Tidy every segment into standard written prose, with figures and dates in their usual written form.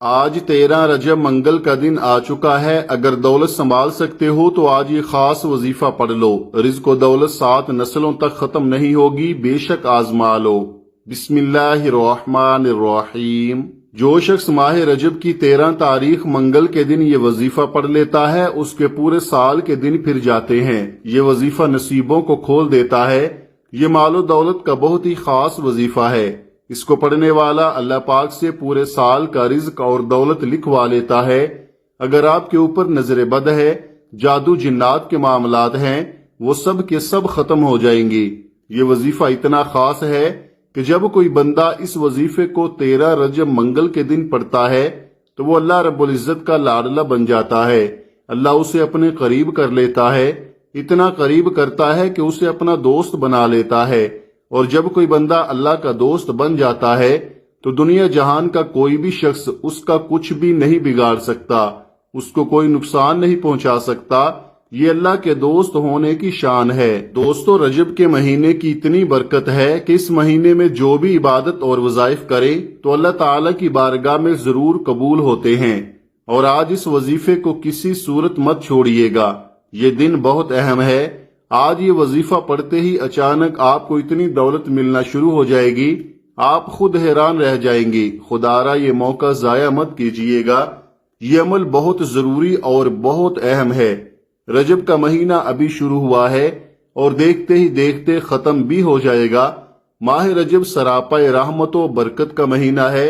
آج 13 رجب منگل کا دن آ چکا ہے۔ اگر دولت سنبھال سکتے ہو تو آج یہ خاص وظیفہ پڑھ لو۔ رزق و دولت 7 نسلوں تک ختم نہیں ہوگی، بے شک آزما لو۔ بسم اللہ الرحمن الرحیم۔ جو شخص ماہ رجب کی 13 تاریخ منگل کے دن یہ وظیفہ پڑھ لیتا ہے، اس کے پورے سال کے دن پھر جاتے ہیں۔ یہ وظیفہ نصیبوں کو کھول دیتا ہے۔ یہ مال و دولت کا بہت ہی خاص وظیفہ ہے۔ اس کو پڑھنے والا اللہ پاک سے پورے سال کا رزق اور دولت لکھوا لیتا ہے۔ اگر آپ کے اوپر نظر بد ہے، جادو جنات کے معاملات ہیں، وہ سب کے سب ختم ہو جائیں گے۔ یہ وظیفہ اتنا خاص ہے کہ جب کوئی بندہ اس وظیفے کو 13 رجب منگل کے دن پڑھتا ہے تو وہ اللہ رب العزت کا لاڈلا بن جاتا ہے۔ اللہ اسے اپنے قریب کر لیتا ہے، اتنا قریب کرتا ہے کہ اسے اپنا دوست بنا لیتا ہے۔ اور جب کوئی بندہ اللہ کا دوست بن جاتا ہے تو دنیا جہان کا کوئی بھی شخص اس کا کچھ بھی نہیں بگاڑ سکتا، اس کو کوئی نقصان نہیں پہنچا سکتا۔ یہ اللہ کے دوست ہونے کی شان ہے۔ دوستو، رجب کے مہینے کی اتنی برکت ہے کہ اس مہینے میں جو بھی عبادت اور وظائف کرے تو اللہ تعالیٰ کی بارگاہ میں ضرور قبول ہوتے ہیں۔ اور آج اس وظیفے کو کسی صورت مت چھوڑیے گا، یہ دن بہت اہم ہے۔ آج یہ وظیفہ پڑھتے ہی اچانک آپ کو اتنی دولت ملنا شروع ہو جائے گی، آپ خود حیران رہ جائیں گے۔ خدارا یہ موقع ضائع مت کیجیے گا، یہ عمل بہت ضروری اور بہت اہم ہے۔ رجب کا مہینہ ابھی شروع ہوا ہے اور دیکھتے ہی دیکھتے ختم بھی ہو جائے گا۔ ماہ رجب سراپا رحمت و برکت کا مہینہ ہے۔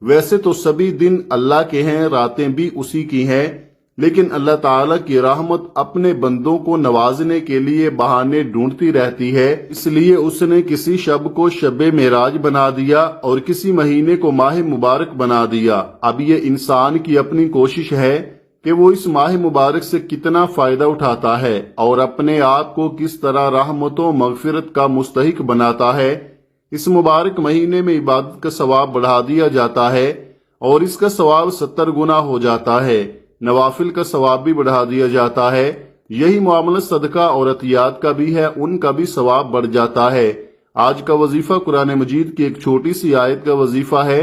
ویسے تو سبھی دن اللہ کے ہیں، راتیں بھی اسی کی ہیں، لیکن اللہ تعالیٰ کی رحمت اپنے بندوں کو نوازنے کے لیے بہانے ڈھونڈتی رہتی ہے۔ اس لیے اس نے کسی شب کو شب معراج بنا دیا اور کسی مہینے کو ماہ مبارک بنا دیا۔ اب یہ انسان کی اپنی کوشش ہے کہ وہ اس ماہ مبارک سے کتنا فائدہ اٹھاتا ہے اور اپنے آپ کو کس طرح رحمت و مغفرت کا مستحق بناتا ہے۔ اس مبارک مہینے میں عبادت کا ثواب بڑھا دیا جاتا ہے اور اس کا ثواب 70 گنا ہو جاتا ہے۔ نوافل کا ثواب بھی بڑھا دیا جاتا ہے۔ یہی معاملہ صدقہ اور عطیات کا بھی ہے، ان کا بھی ثواب بڑھ جاتا ہے۔ آج کا وظیفہ قرآن مجید کی ایک چھوٹی سی آیت کا وظیفہ ہے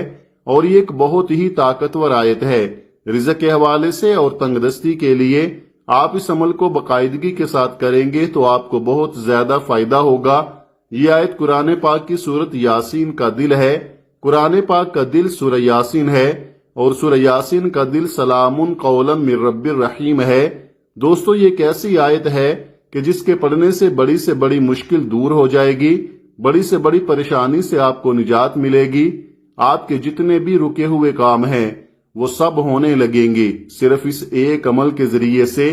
اور یہ ایک بہت ہی طاقتور آیت ہے۔ رزق کے حوالے سے اور تنگ دستی کے لیے آپ اس عمل کو باقاعدگی کے ساتھ کریں گے تو آپ کو بہت زیادہ فائدہ ہوگا۔ یہ آیت قرآن پاک کی سورت یاسین کا دل ہے۔ قرآن پاک کا دل سورہ یاسین ہے اور سورہ یاسین کا دل سلام قولا من رب الرحیم ہے۔ دوستو، یہ ایک ایسی آیت ہے کہ جس کے پڑھنے سے بڑی مشکل دور ہو جائے گی، بڑی سے بڑی پریشانی سے آپ کو نجات ملے گی۔ آپ کے جتنے بھی رکے ہوئے کام ہیں وہ سب ہونے لگیں گے۔ صرف اس ایک عمل کے ذریعے سے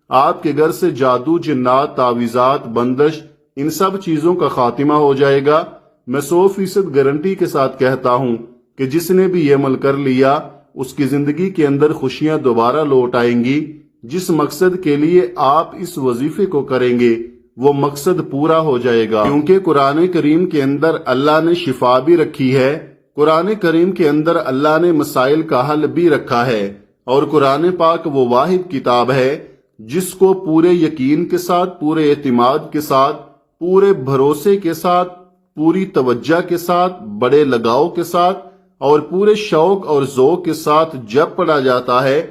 آپ کے گھر سے جادو، جنات، تعویذات، بندش، ان سب چیزوں کا خاتمہ ہو جائے گا۔ میں 100% گارنٹی کے ساتھ کہتا ہوں کہ جس نے بھی یہ عمل کر لیا اس کی زندگی کے اندر خوشیاں دوبارہ لوٹ آئیں گی۔ جس مقصد کے لیے آپ اس وظیفے کو کریں گے وہ مقصد پورا ہو جائے گا، کیونکہ قرآن کریم کے اندر اللہ نے شفا بھی رکھی ہے، قرآن کریم کے اندر اللہ نے مسائل کا حل بھی رکھا ہے، اور قرآن پاک وہ واحد کتاب ہے جس کو پورے یقین کے ساتھ، پورے اعتماد کے ساتھ، پورے بھروسے کے ساتھ، پوری توجہ کے ساتھ، بڑے لگاؤ کے ساتھ اور پورے شوق اور ذوق کے ساتھ جب پڑھا جاتا ہے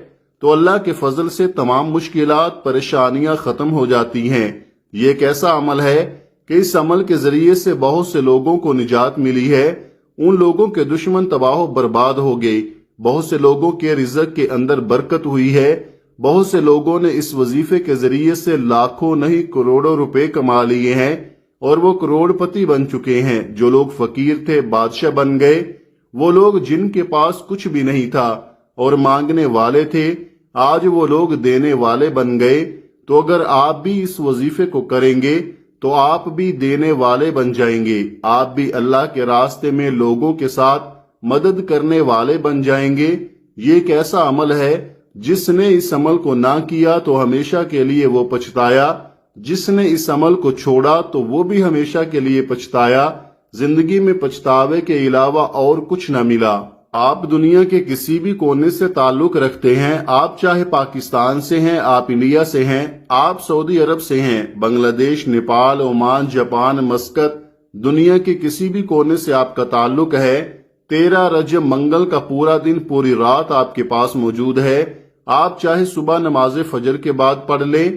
تو اللہ کے فضل سے تمام مشکلات، پریشانیاں ختم ہو جاتی ہیں۔ یہ ایک ایسا عمل ہے کہ اس عمل کے ذریعے سے بہت سے لوگوں کو نجات ملی ہے، ان لوگوں کے دشمن تباہ و برباد ہو گئے، بہت سے لوگوں کے رزق کے اندر برکت ہوئی ہے، بہت سے لوگوں نے اس وظیفے کے ذریعے سے لاکھوں نہیں کروڑوں روپے کما لیے ہیں اور وہ کروڑ پتی بن چکے ہیں۔ جو لوگ فقیر تھے بادشاہ بن گئے، وہ لوگ جن کے پاس کچھ بھی نہیں تھا اور مانگنے والے تھے آج وہ لوگ دینے والے بن گئے۔ تو اگر آپ بھی اس وظیفے کو کریں گے تو آپ بھی دینے والے بن جائیں گے، آپ بھی اللہ کے راستے میں لوگوں کے ساتھ مدد کرنے والے بن جائیں گے۔ یہ ایک ایسا عمل ہے جس نے اس عمل کو نہ کیا تو ہمیشہ کے لیے وہ پچھتایا، جس نے اس عمل کو چھوڑا تو وہ بھی ہمیشہ کے لیے پچھتایا۔ زندگی میں پچھتاوے کے علاوہ اور کچھ نہ ملا۔ آپ دنیا کے کسی بھی کونے سے تعلق رکھتے ہیں، آپ چاہے پاکستان سے ہیں، آپ انڈیا سے ہیں، آپ سعودی عرب سے ہیں، بنگلہ دیش، نیپال، عمان، جاپان، مسقط، دنیا کے کسی بھی کونے سے آپ کا تعلق ہے، 13 رجب منگل کا پورا دن پوری رات آپ کے پاس موجود ہے۔ آپ چاہے صبح نماز فجر کے بعد پڑھ لیں،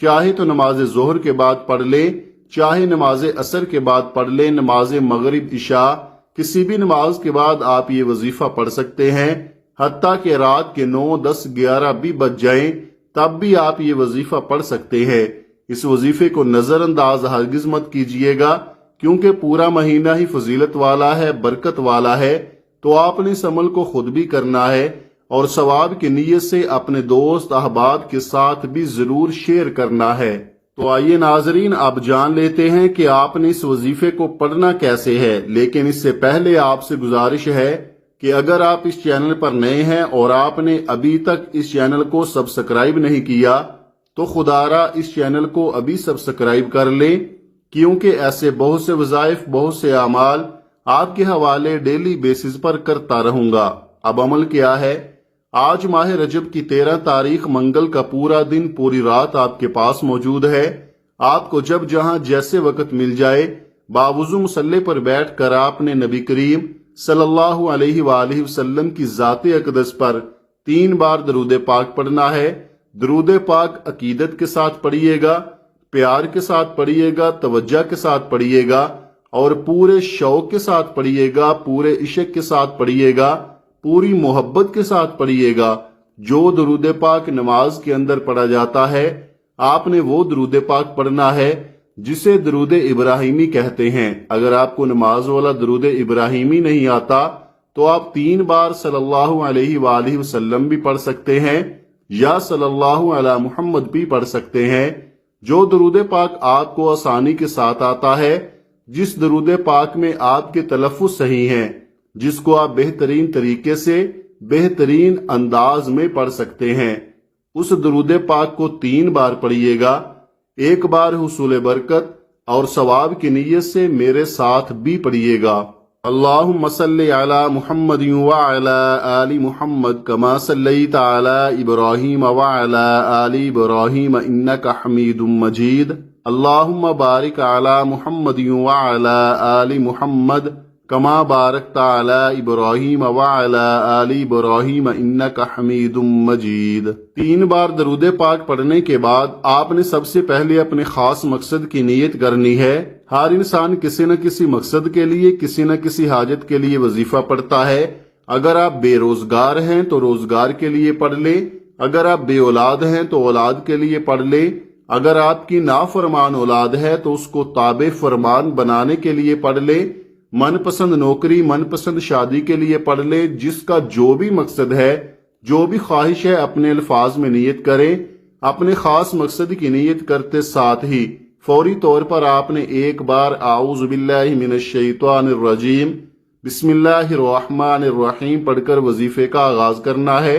چاہے تو نماز ظہر کے بعد پڑھ لیں، چاہے نماز عصر کے بعد پڑھ لیں، نماز مغرب عشاء کسی بھی نماز کے بعد آپ یہ وظیفہ پڑھ سکتے ہیں، حتیٰ کہ رات کے 9، 10، 11 بھی بج جائیں تب بھی آپ یہ وظیفہ پڑھ سکتے ہیں۔ اس وظیفے کو نظر انداز ہرگز مت کیجیے گا، کیونکہ پورا مہینہ ہی فضیلت والا ہے، برکت والا ہے، تو آپ نے اس عمل کو خود بھی کرنا ہے اور ثواب کی نیت سے اپنے دوست احباب کے ساتھ بھی ضرور شیئر کرنا ہے۔ تو آئیے ناظرین، آپ جان لیتے ہیں کہ آپ نے اس وظیفے کو پڑھنا کیسے ہے، لیکن اس سے پہلے آپ سے گزارش ہے کہ اگر آپ اس چینل پر نئے ہیں اور آپ نے ابھی تک اس چینل کو سبسکرائب نہیں کیا تو خدارا اس چینل کو ابھی سبسکرائب کر لیں، کیونکہ ایسے بہت سے وظائف، بہت سے اعمال آپ کے حوالے ڈیلی بیسز پر کرتا رہوں گا۔ اب عمل کیا ہے؟ آج ماہ رجب کی 13 تاریخ منگل کا پورا دن پوری رات آپ کے پاس موجود ہے۔ آپ کو جب جہاں جیسے وقت مل جائے باوضو مصلی پر بیٹھ کر آپ نے نبی کریم صلی اللہ علیہ وآلہ وسلم کی ذات اقدس پر 3 بار درود پاک پڑھنا ہے۔ درود پاک عقیدت کے ساتھ پڑھیے گا، پیار کے ساتھ پڑھیے گا، توجہ کے ساتھ پڑھیے گا اور پورے شوق کے ساتھ پڑھیے گا، پورے عشق کے ساتھ پڑھیے گا، پوری محبت کے ساتھ پڑھیے گا۔ جو درود پاک نماز کے اندر پڑھا جاتا ہے آپ نے وہ درود پاک پڑھنا ہے جسے درود ابراہیمی کہتے ہیں۔ اگر آپ کو نماز والا درود ابراہیمی نہیں آتا تو آپ 3 بار صلی اللہ علیہ وآلہ وسلم بھی پڑھ سکتے ہیں یا صلی اللہ علی محمد بھی پڑھ سکتے ہیں۔ جو درود پاک آپ کو آسانی کے ساتھ آتا ہے، جس درود پاک میں آپ کے تلفظ صحیح ہیں، جس کو آپ بہترین طریقے سے بہترین انداز میں پڑھ سکتے ہیں، اس درود پاک کو 3 بار پڑھیے گا۔ 1 بار حصول برکت اور ثواب کی نیت سے میرے ساتھ بھی پڑھیے گا۔ اللہم صلی علی محمد وعلی آل محمد کما صلیت علی ابراہیم وعلی آل ابراہیم انک حمید مجید۔ اللہم بارک علی محمد وعلی آل محمد کما بارکت علی ابراہیم وعلی آل ابراہیم انک حمید مجید۔ 3 بار درود پاک پڑھنے کے بعد آپ نے سب سے پہلے اپنے خاص مقصد کی نیت کرنی ہے۔ ہر انسان کسی نہ کسی مقصد کے لیے، کسی نہ کسی حاجت کے لیے وظیفہ پڑھتا ہے۔ اگر آپ بے روزگار ہیں تو روزگار کے لیے پڑھ لیں، اگر آپ بے اولاد ہیں تو اولاد کے لیے پڑھ لیں، اگر آپ کی نافرمان اولاد ہے تو اس کو تابع فرمان بنانے کے لیے پڑھ لیں، من پسند نوکری، من پسند شادی کے لیے پڑھ لیں۔ جس کا جو بھی مقصد ہے، جو بھی خواہش ہے، اپنے الفاظ میں نیت کریں۔ اپنے خاص مقصد کی نیت کرتے ساتھ ہی فوری طور پر آپ نے 1 بار اعوذ باللہ من الشیطان الرجیم بسم اللہ الرحمن الرحیم پڑھ کر وظیفے کا آغاز کرنا ہے۔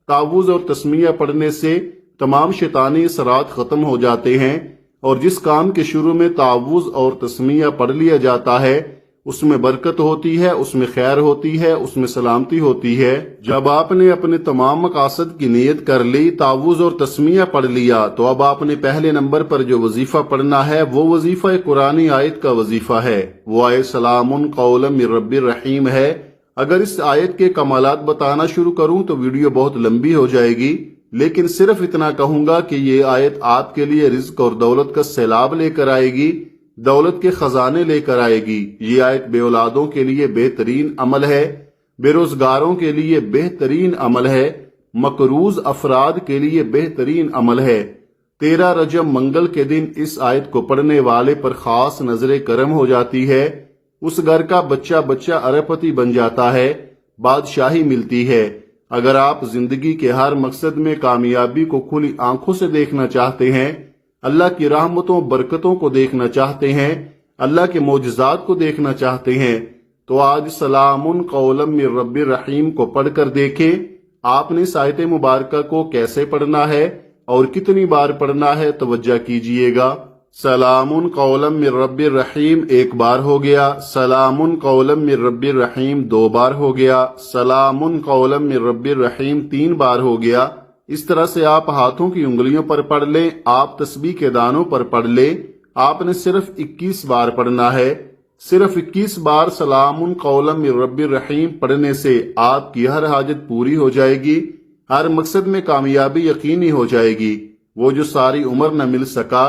تعوذ اور تسمیہ پڑھنے سے تمام شیطانی اثرات ختم ہو جاتے ہیں، اور جس کام کے شروع میں تعوذ اور تسمیہ پڑھ لیا جاتا ہے اس میں برکت ہوتی ہے، اس میں خیر ہوتی ہے، اس میں سلامتی ہوتی ہے۔ جب آپ نے اپنے تمام مقاصد کی نیت کر لی، تعوذ اور تسمیہ پڑھ لیا، تو اب آپ نے پہلے نمبر پر جو وظیفہ پڑھنا ہے وہ وظیفہ قرآنی آیت کا وظیفہ ہے۔ وہ آیت سلام قولا من رب الرحیم ہے۔ اگر اس آیت کے کمالات بتانا شروع کروں تو ویڈیو بہت لمبی ہو جائے گی، لیکن صرف اتنا کہوں گا کہ یہ آیت آپ کے لیے رزق اور دولت کا سیلاب لے کر آئے گی، دولت کے خزانے لے کر آئے گی۔ یہ آیت بے اولادوں کے لیے بہترین عمل ہے، بے روزگاروں کے لیے بہترین عمل ہے، مقروض افراد کے لیے بہترین عمل ہے۔ 13 رجب منگل کے دن اس آیت کو پڑھنے والے پر خاص نظر کرم ہو جاتی ہے، اس گھر کا بچہ ارب پتی بن جاتا ہے، بادشاہی ملتی ہے۔ اگر آپ زندگی کے ہر مقصد میں کامیابی کو کھلی آنکھوں سے دیکھنا چاہتے ہیں، اللہ کی رحمتوں برکتوں کو دیکھنا چاہتے ہیں، اللہ کے معجزات کو دیکھنا چاہتے ہیں، تو آج سلام قولا من رب الرحیم کو پڑھ کر دیکھیں۔ آپ نے اس آیت مبارکہ کو کیسے پڑھنا ہے اور کتنی بار پڑھنا ہے، توجہ کیجئے گا۔ سلام قولا من رب الرحیم 1 بار ہو گیا، سلام قولا من رب الرحیم 2 بار ہو گیا، سلام قولا من رب الرحیم 3 بار ہو گیا۔ اس طرح سے آپ ہاتھوں کی انگلیوں پر پڑھ لیں، آپ تسبیح کے دانوں پر پڑھ لیں۔ آپ نے صرف 21 بار پڑھنا ہے۔ صرف 21 بار سلام قولا من رب الرحیم پڑھنے سے آپ کی ہر حاجت پوری ہو جائے گی، ہر مقصد میں کامیابی یقینی ہو جائے گی۔ وہ جو ساری عمر نہ مل سکا،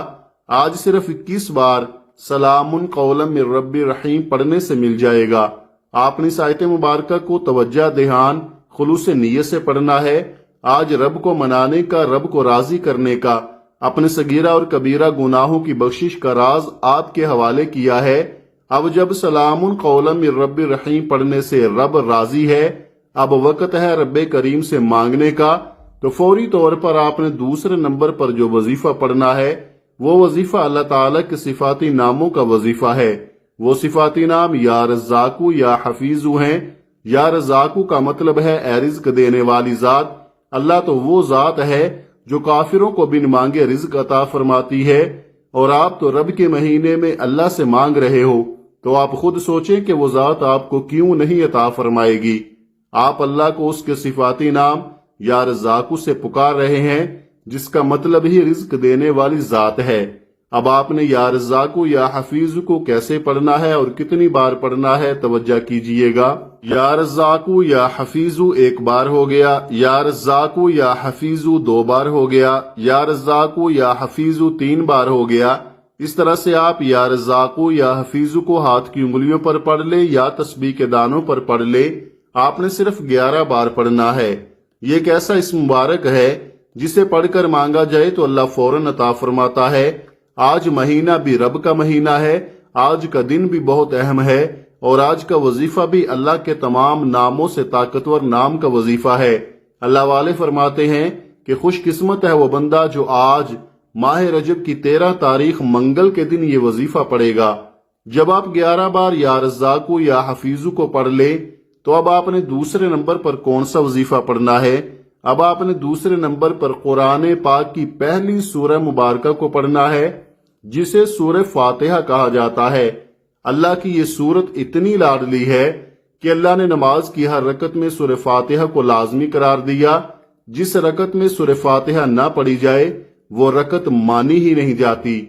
آج صرف 21 بار سلام قولا من رب الرحیم پڑھنے سے مل جائے گا۔ آپ نے اس آیت مبارکہ کو توجہ دھیان خلوص نیت سے پڑھنا ہے۔ آج رب کو منانے کا، رب کو راضی کرنے کا، اپنے صغیرہ اور کبیرہ گناہوں کی بخشش کا راز آپ کے حوالے کیا ہے۔ اب جب سلام قولا من رب الرحیم پڑھنے سے رب راضی ہے، اب وقت ہے رب کریم سے مانگنے کا، تو فوری طور پر آپ نے دوسرے نمبر پر جو وظیفہ پڑھنا ہے وہ وظیفہ اللہ تعالیٰ کے صفاتی ناموں کا وظیفہ ہے۔ وہ صفاتی نام یا رزاقو یا حفیظو ہیں۔ یا رزاقو کا مطلب ہے اے رزق دینے والی ذات۔ اللہ تو وہ ذات ہے جو کافروں کو بن مانگے رزق عطا فرماتی ہے، اور آپ تو رب کے مہینے میں اللہ سے مانگ رہے ہو، تو آپ خود سوچیں کہ وہ ذات آپ کو کیوں نہیں عطا فرمائے گی۔ آپ اللہ کو اس کے صفاتی نام یا رزاقو سے پکار رہے ہیں، جس کا مطلب ہی رزق دینے والی ذات ہے۔ اب آپ نے یا رزاقو یا حفیظ کو کیسے پڑھنا ہے اور کتنی بار پڑھنا ہے، توجہ کیجئے گا۔ یا رزاقو یا حفیظ ایک بار ہو گیا، یا رزاقو یا حفیظ 2 بار ہو گیا، یا رزاقو یا حفیظ 3 بار ہو گیا۔ اس طرح سے آپ یا رزاقو یا حفیظ کو ہاتھ کی انگلیوں پر پڑھ لے یا تسبیح کے دانوں پر پڑھ لے، آپ نے صرف 11 بار پڑھنا ہے۔ یہ ایک ایسا اسم مبارک ہے جسے پڑھ کر مانگا جائے تو اللہ فوراً عطا فرماتا ہے۔ آج مہینہ بھی رب کا مہینہ ہے، آج کا دن بھی بہت اہم ہے، اور آج کا وظیفہ بھی اللہ کے تمام ناموں سے طاقتور نام کا وظیفہ ہے۔ اللہ والے فرماتے ہیں کہ خوش قسمت ہے وہ بندہ جو آج ماہ رجب کی 13 تاریخ منگل کے دن یہ وظیفہ پڑھے گا۔ جب آپ 11 بار یا رزاقو یا حفیظو کو پڑھ لیں تو اب آپ نے دوسرے نمبر پر کون سا وظیفہ پڑھنا ہے؟ اب آپ نے دوسرے نمبر پر قرآن پاک کی پہلی سورہ مبارکہ کو پڑھنا ہے، جسے سورہ فاتحہ کہا جاتا ہے۔ اللہ کی یہ سورت اتنی لاڈلی ہے کہ اللہ نے نماز کی ہر رکعت میں سورہ فاتحہ کو لازمی قرار دیا۔ جس رکعت میں سورہ فاتحہ نہ پڑھی جائے وہ رکعت مانی ہی نہیں جاتی۔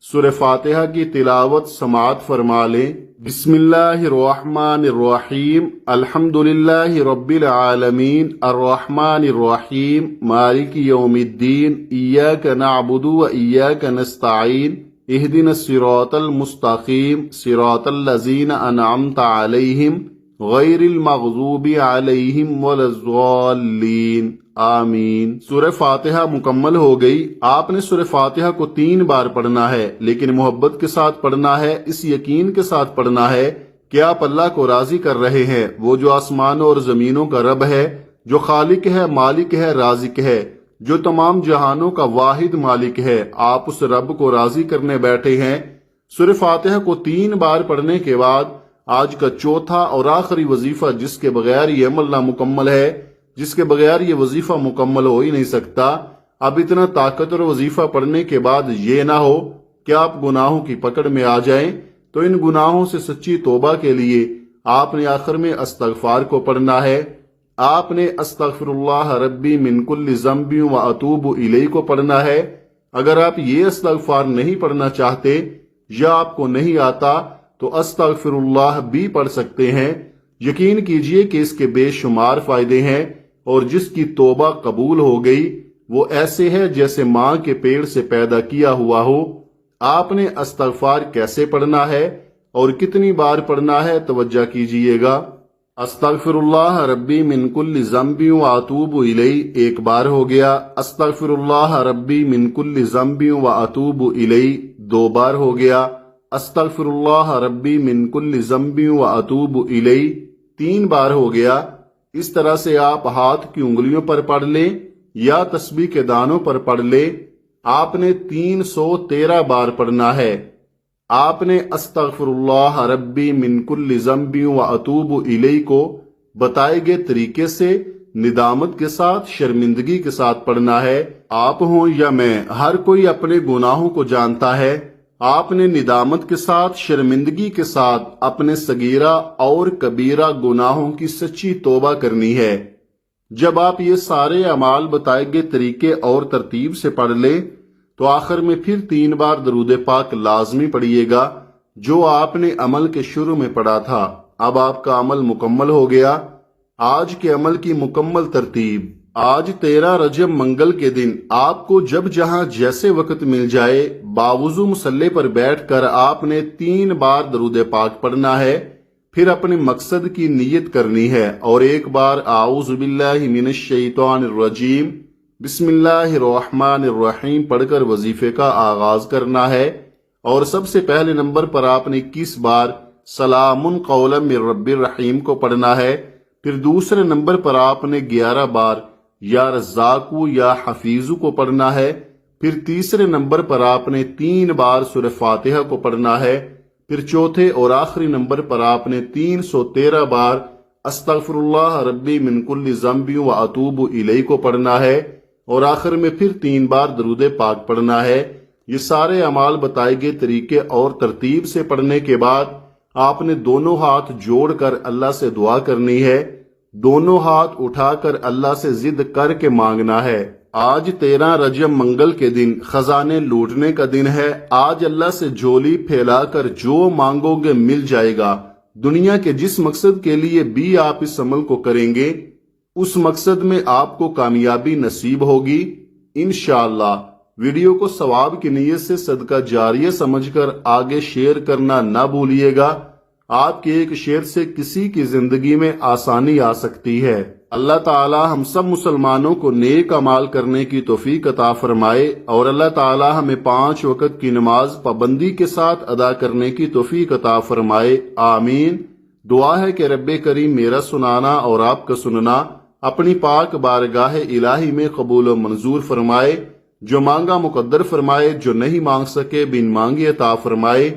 سورہ فاتحہ کی تلاوت سماعت فرما لیں۔ بسم اللہ الرحمن الرحیم، الحمدللہ رب العالمین، الرحمن الرحیم، مالک یوم الدین، ایاک نعبد و ایاک نستعین، اہدنا الصراط المستقیم، صراط الذین انعمت علیہم، غیر المغضوب علیہم ولا الضالین، آمین۔ سورہ فاتحہ مکمل ہو گئی۔ آپ نے سورہ فاتحہ کو 3 بار پڑھنا ہے، لیکن محبت کے ساتھ پڑھنا ہے، اس یقین کے ساتھ پڑھنا ہے کہ آپ اللہ کو راضی کر رہے ہیں۔ وہ جو آسمانوں اور زمینوں کا رب ہے، جو خالق ہے، مالک ہے، رازق ہے، جو تمام جہانوں کا واحد مالک ہے، آپ اس رب کو راضی کرنے بیٹھے ہیں۔ سورہ فاتحہ کو 3 بار پڑھنے کے بعد آج کا چوتھا اور آخری وظیفہ، جس کے بغیر یہ عمل نامکمل ہے، جس کے بغیر یہ وظیفہ مکمل ہو ہی نہیں سکتا۔ اب اتنا طاقتور وظیفہ پڑھنے کے بعد یہ نہ ہو کہ آپ گناہوں کی پکڑ میں آ جائیں، تو ان گناہوں سے سچی توبہ کے لیے آپ نے آخر میں استغفار کو پڑھنا ہے۔ آپ نے استغفر اللہ ربی من کل ذنب و اتوب الیہ کو پڑھنا ہے۔ اگر آپ یہ استغفار نہیں پڑھنا چاہتے یا آپ کو نہیں آتا تو استغفر اللہ بھی پڑھ سکتے ہیں۔ یقین کیجئے کہ اس کے بے شمار فائدے ہیں، اور جس کی توبہ قبول ہو گئی وہ ایسے ہے جیسے ماں کے پیڑ سے پیدا کیا ہوا ہو۔ آپ نے استغفار کیسے پڑھنا ہے اور کتنی بار پڑھنا ہے، توجہ کیجئے گا۔ استغفر اللہ ربی من کل ذنب و اتوب الیہ 1 بار ہو گیا، استغفر اللہ ربی من کل ذنب و اتوب الیہ 2 بار ہو گیا، استغفر اللہ ربی من کل ذنب و اتوب الیہ 3 بار ہو گیا۔ اس طرح سے آپ ہاتھ کی انگلیوں پر پڑھ لیں یا تسبیح کے دانوں پر پڑھ لیں۔ آپ نے 313 بار پڑھنا ہے۔ آپ نے استغفر اللہ ربی من کل ذنب و اتوب الیہ کو بتائے گئے طریقے سے ندامت کے ساتھ، شرمندگی کے ساتھ پڑھنا ہے۔ آپ ہوں یا میں، ہر کوئی اپنے گناہوں کو جانتا ہے۔ آپ نے ندامت کے ساتھ، شرمندگی کے ساتھ اپنے صغیرہ اور کبیرہ گناہوں کی سچی توبہ کرنی ہے۔ جب آپ یہ سارے اعمال بتائے گئے طریقے اور ترتیب سے پڑھ لیں تو آخر میں پھر 3 بار درود پاک لازمی پڑھیے گا، جو آپ نے عمل کے شروع میں پڑھا تھا اب آپ کا عمل مکمل ہو گیا۔ آج کے عمل کی مکمل ترتیب۔ آج 13 رجب منگل کے دن آپ کو جب جہاں جیسے وقت مل جائے باوضو مصلی پر بیٹھ کر آپ نے 3 بار درود پاک پڑھنا ہے، پھر اپنے مقصد کی نیت کرنی ہے اور ایک بار اعوذ باللہ من الشیطان الرجیم بسم اللہ الرحمن الرحیم پڑھ کر وظیفے کا آغاز کرنا ہے، اور سب سے پہلے نمبر پر آپ نے 21 بار سلام قولا من رب الرحیم کو پڑھنا ہے، پھر دوسرے نمبر پر آپ نے 11 بار یا رزاقو یا حفیظو کو پڑھنا ہے، پھر تیسرے نمبر پر آپ نے 3 بار سورہ فاتحہ کو پڑھنا ہے، پھر چوتھے اور آخری نمبر پر آپ نے 313 بار استغفر اللہ ربی من کل ذنب و اتوب الیہ کو پڑھنا ہے، اور آخر میں پھر 3 بار درود پاک پڑھنا ہے۔ یہ سارے اعمال بتائے گئے طریقے اور ترتیب سے پڑھنے کے بعد آپ نے دونوں ہاتھ جوڑ کر اللہ سے دعا کرنی ہے، دونوں ہاتھ اٹھا کر اللہ سے ضد کر کے مانگنا ہے۔ آج 13 رجب منگل کے دن خزانے لوٹنے کا دن ہے۔ آج اللہ سے جھولی پھیلا کر جو مانگو گے مل جائے گا۔ دنیا کے جس مقصد کے لیے بھی آپ اس عمل کو کریں گے اس مقصد میں آپ کو کامیابی نصیب ہوگی انشاءاللہ۔ ویڈیو کو ثواب کی نیت سے صدقہ جاریہ سمجھ کر آگے شیئر کرنا نہ بھولیے گا۔ آپ کے ایک شیئر سے کسی کی زندگی میں آسانی آ سکتی ہے۔ اللہ تعالی ہم سب مسلمانوں کو نیک اعمال کرنے کی توفیق عطا فرمائے، اور اللہ تعالی ہمیں 5 وقت کی نماز پابندی کے ساتھ ادا کرنے کی توفیق عطا فرمائے، آمین۔ دعا ہے کہ رب کریم میرا سنانا اور آپ کا سننا اپنی پاک بارگاہ الہی میں قبول و منظور فرمائے، جو مانگا مقدر فرمائے، جو نہیں مانگ سکے بن مانگے عطا فرمائے،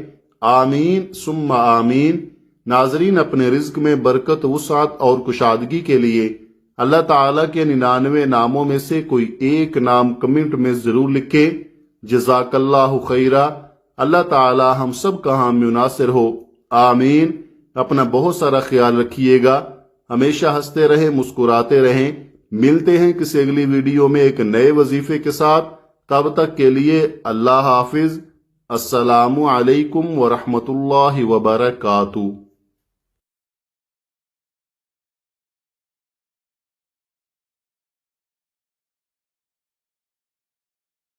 آمین ثم آمین۔ ناظرین، اپنے رزق میں برکت، وسعت اور کشادگی کے لیے اللہ تعالیٰ کے 99 ناموں میں سے کوئی ایک نام کمنٹ میں ضرور لکھیں۔ جزاک اللہ خیرہ۔ اللہ تعالیٰ ہم سب کا حامی و ناصر ہو، آمین۔ اپنا بہت سارا خیال رکھیے گا، ہمیشہ ہنستے رہیں، مسکراتے رہیں۔ ملتے ہیں کسی اگلی ویڈیو میں ایک نئے وظیفے کے ساتھ، تب تک کے لیے اللہ حافظ۔ السلام علیکم ورحمۃ اللہ وبرکاتہ۔